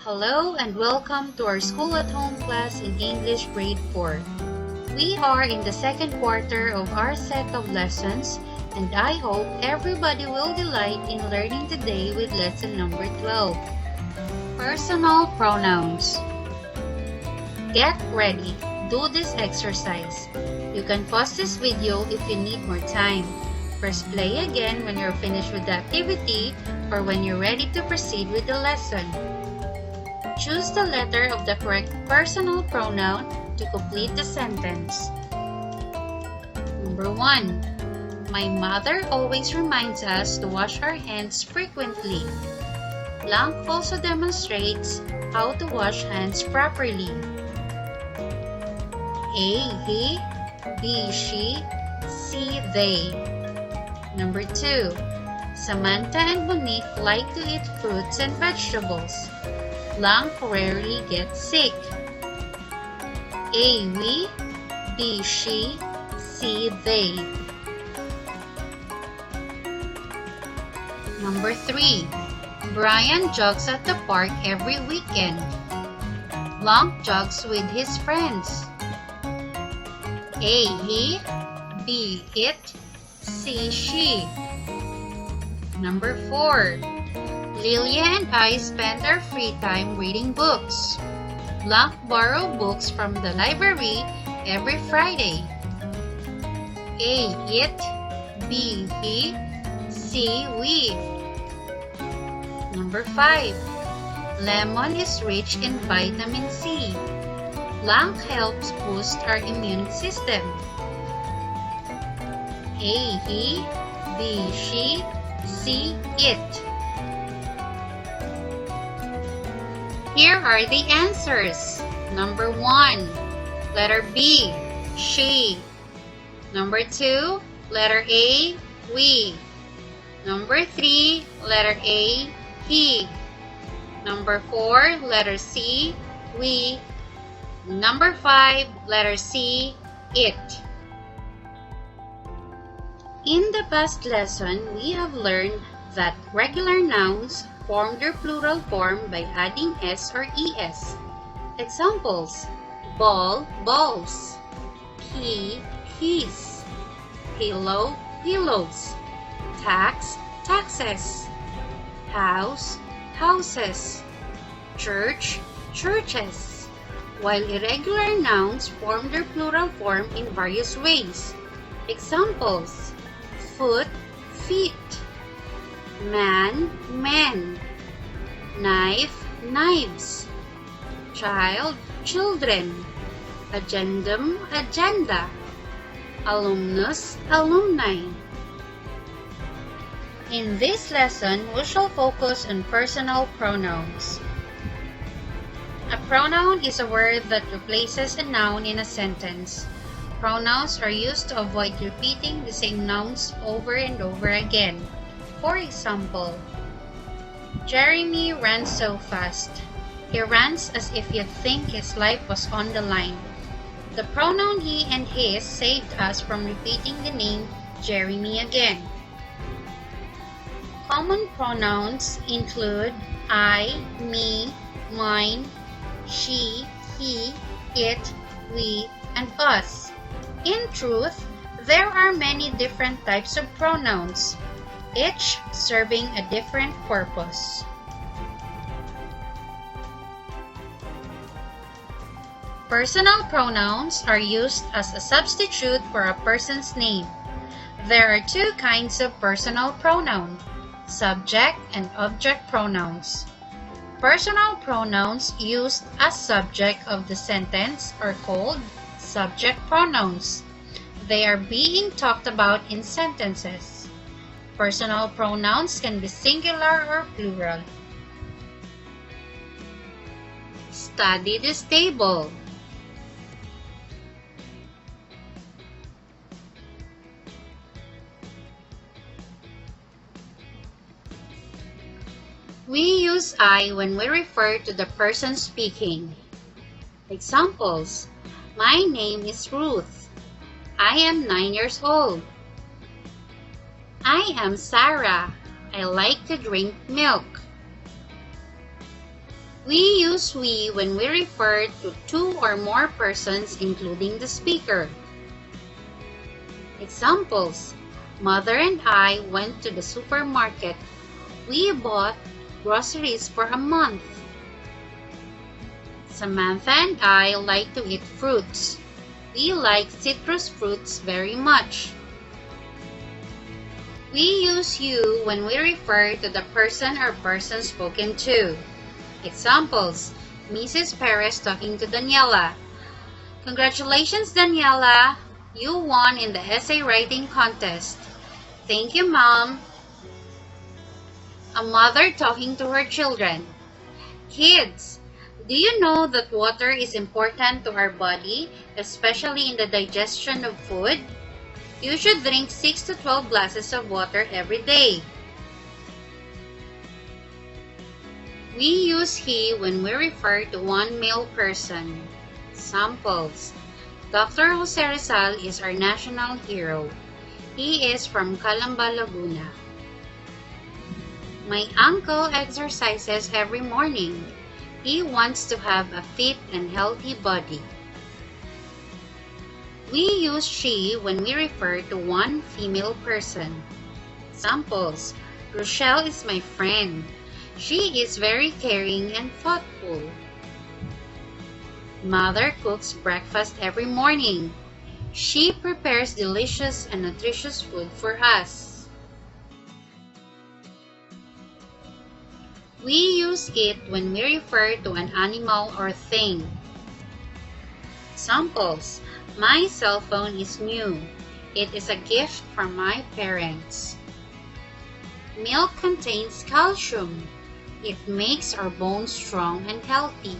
Hello and welcome to our School at Home class in English Grade 4. We are in the second quarter of our set of lessons and I hope everybody will delight in learning today with lesson number 12. Personal pronouns. Get ready. Do this exercise. You can pause this video if you need more time. Press play again when you're finished with the activity or when you're ready to proceed with the lesson. Choose the letter of the correct personal pronoun to complete the sentence. Number 1. My mother always reminds us to wash our hands frequently. Blank also demonstrates how to wash hands properly. A. He. B. She. C. They. Number 2. Samantha and Monique like to eat fruits and vegetables. Blank rarely gets sick. A. We. B. She. C. They. Number 3. Brian jogs at the park every weekend. Blank jogs with his friends. A. He. B. It. C. She. Number 4. Lilia and I spend our free time reading books. Blank borrow books from the library every Friday. A. It. B. He. C. We. Number 5. Lemon is rich in vitamin C. Blank helps boost our immune system. A. He. B. She. C. It. Here are the answers. Number 1. Letter B. She. Number 2. Letter A. We. Number 3. Letter A. He. Number 4. Letter C. We. Number 5. Letter C. It. In the past lesson, we have learned that regular nouns form their plural form by adding s or es. Examples: ball, balls; he, his; pillow, pillows; tax, taxes; house, houses; church, churches. While irregular nouns form their plural form in various ways. Examples: foot, feet; man, men; knife, knives; child, children; agendum, agenda; alumnus, alumni. In this lesson, we shall focus on personal pronouns. A pronoun is a word that replaces a noun in a sentence. Pronouns are used to avoid repeating the same nouns over and over again. For example, Jeremy ran so fast. He runs as if you'd think his life was on the line. The pronoun he and his saved us from repeating the name Jeremy again. Common pronouns include I, me, mine, she, he, it, we, and us. In truth, there are many different types of pronouns, each serving a different purpose. Personal pronouns are used as a substitute for a person's name. There are two kinds of personal pronoun: subject and object pronouns. Personal pronouns used as subject of the sentence are called subject pronouns. They are being talked about in sentences. Personal pronouns can be singular or plural. Study this table. We use I when we refer to the person speaking. Examples: my name is Ruth. I am 9 years old. I am Sarah. I like to drink milk. We use we when we refer to two or more persons, including the speaker. Examples: Mother and I went to the supermarket. We bought groceries for a month. Samantha and I like to eat fruits. We like citrus fruits very much. We use you when we refer to the person or persons spoken to. Examples: Mrs. Perez talking to Daniela. Congratulations, Daniela! You won in the essay writing contest. Thank you, Mom. A mother talking to her children. Kids, do you know that water is important to our body, especially in the digestion of food? You should drink 6 to 12 glasses of water every day. We use he when we refer to one male person. Examples: Dr. Jose Rizal is our national hero. He is from Calamba, Laguna. My uncle exercises every morning. He wants to have a fit and healthy body. We use she when we refer to one female person. Examples: Rochelle is my friend. She is very caring and thoughtful. Mother cooks breakfast every morning. She prepares delicious and nutritious food for us. We use it when we refer to an animal or thing. Examples: My cell phone is new. It is a gift from my parents. Milk contains calcium. It makes our bones strong and healthy.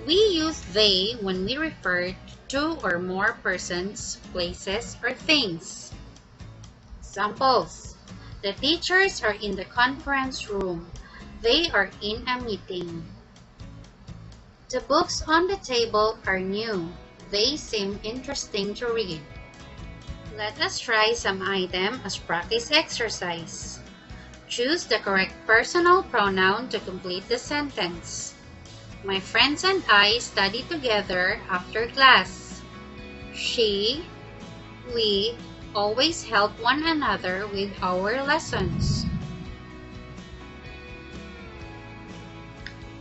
We use they when we refer to two or more persons, places, or things. Examples: The teachers are in the conference room. They are in a meeting. The books on the table are new. They seem interesting to read. Let us try some items as practice exercise. Choose the correct personal pronoun to complete the sentence. My friends and I study together after class. She, we always help one another with our lessons.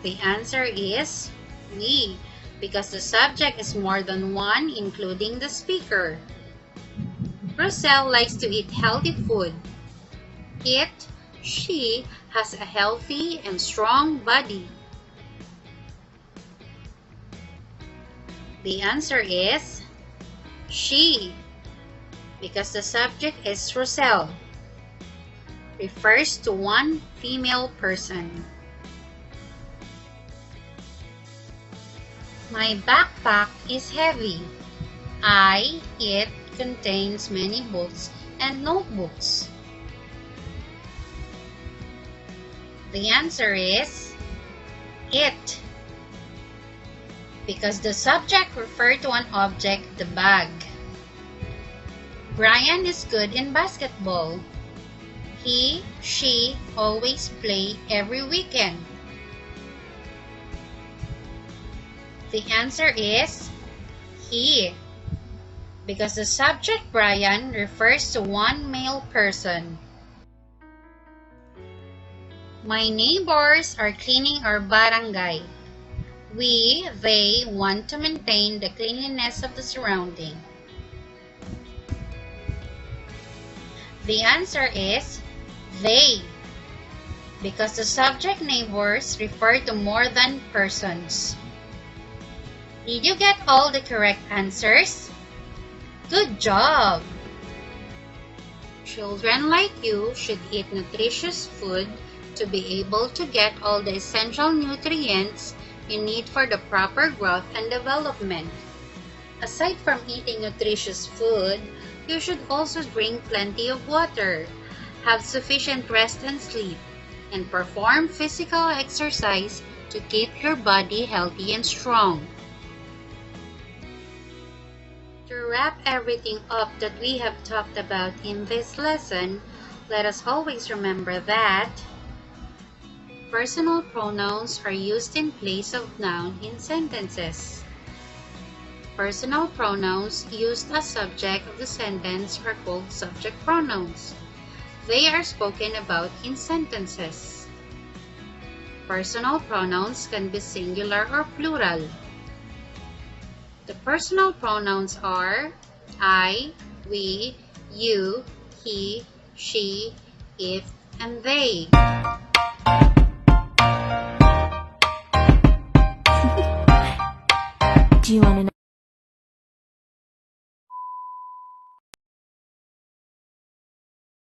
The answer is we, because the subject is more than one, including the speaker. Roselle likes to eat healthy food. She has a healthy and strong body. The answer is she, because the subject is Roselle. Refers to one female person. My backpack is heavy. It contains many books and notebooks. The answer is it, because the subject referred to an object, the bag. Brian is good in basketball. She always play every weekend. The answer is he, because the subject Brian refers to one male person. My neighbors are cleaning our barangay. They want to maintain the cleanliness of the surrounding. The answer is they, because the subject neighbors refer to more than persons. Did you get all the correct answers? Good job! Children like you should eat nutritious food to be able to get all the essential nutrients you need for the proper growth and development. Aside from eating nutritious food, you should also drink plenty of water, have sufficient rest and sleep, and perform physical exercise to keep your body healthy and strong. To wrap everything up that we have talked about in this lesson, let us always remember that Personal pronouns are used in place of noun in sentences. Personal pronouns used as subject of the sentence are called subject pronouns. They are spoken about in sentences. Personal pronouns can be singular or plural. The personal pronouns are I, we, you, he, she, it, and they. Do you want to know?